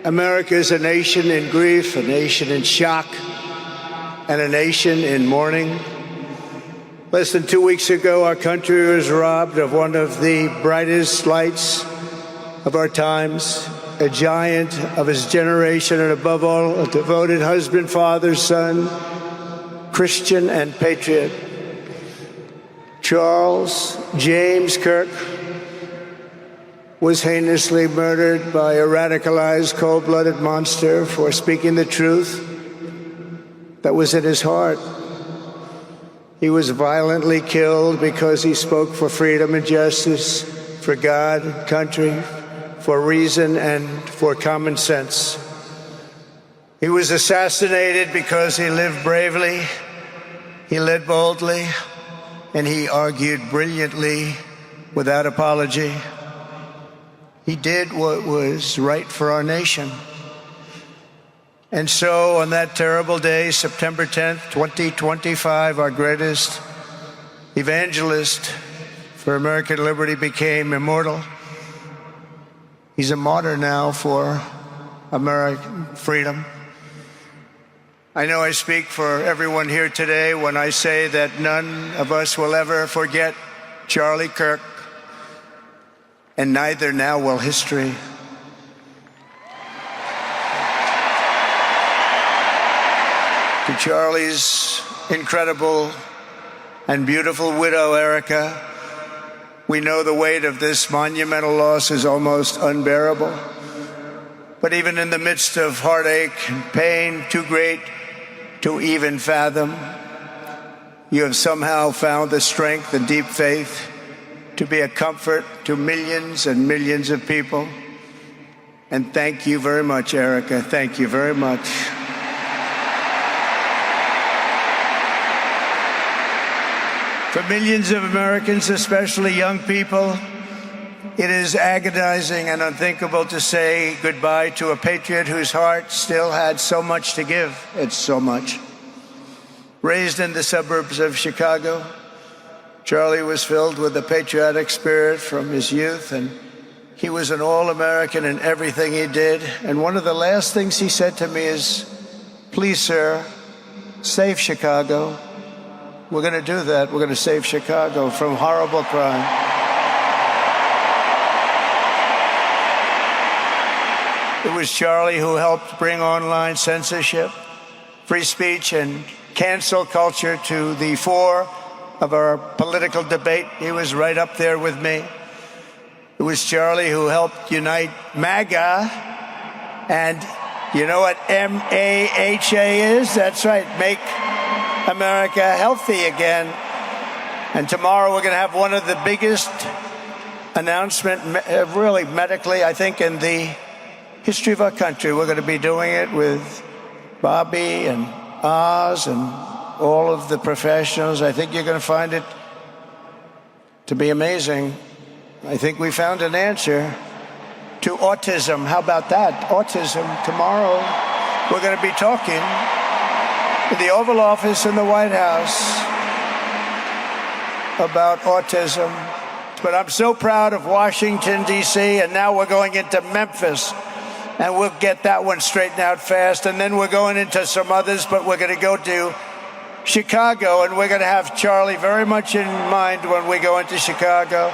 America is a nation in grief, a nation in shock, and a nation in mourning. Less than 2 weeks ago, our country was robbed of one of the brightest lights of our times, a giant of his generation, and above all, a devoted husband, father, son, Christian, and patriot. Charles James Kirk was heinously murdered by a radicalized, cold-blooded monster for speaking the truth that was in his heart. He was violently killed because he spoke for freedom and justice, for God and country, for reason and for common sense. He was assassinated because he lived bravely, he led boldly, and he argued brilliantly without apology. He did what was right for our nation. And so on that terrible day, September 10th, 2025, our greatest evangelist for American liberty became immortal. He's a martyr now for American freedom. I know I speak for everyone here today when I say that none of us will ever forget Charlie Kirk, and neither now will history. To Charlie's incredible and beautiful widow, Erica, we know the weight of this monumental loss is almost unbearable. But even in the midst of heartache and pain too great to even fathom, you have somehow found the strength and deep faith to be a comfort to millions and millions of people. And thank you very much, Erica. Thank you very much. For millions of Americans, especially young people, it is agonizing and unthinkable to say goodbye to a patriot whose heart still had so much to give. It's so much. Raised in the suburbs of Chicago, Charlie was filled with a patriotic spirit from his youth, and he was an all-American in everything he did. And one of the last things he said to me is, "Please, sir, save Chicago." We're going to do that. We're going to save Chicago from horrible crime. It was Charlie who helped bring online censorship, free speech, and cancel culture to the fore of our political debate. He was right up there with me. It was Charlie who helped unite MAGA, and you know what MAHA is? That's right, Make America Healthy Again. And tomorrow we're going to have one of the biggest announcements, really medically, I think, in the history of our country. We're going to be doing it with Bobby and Oz and all of the professionals. I think you're going to find it to be amazing. I think we found an answer to autism. How about that? Autism. Tomorrow we're going to be talking in the Oval Office in the White House about autism. But I'm so proud of Washington, D.C., and now we're going into Memphis, and we'll get that one straightened out fast, and then we're going into some others, but we're going to go to Chicago, and we're going to have Charlie very much in mind when we go into Chicago.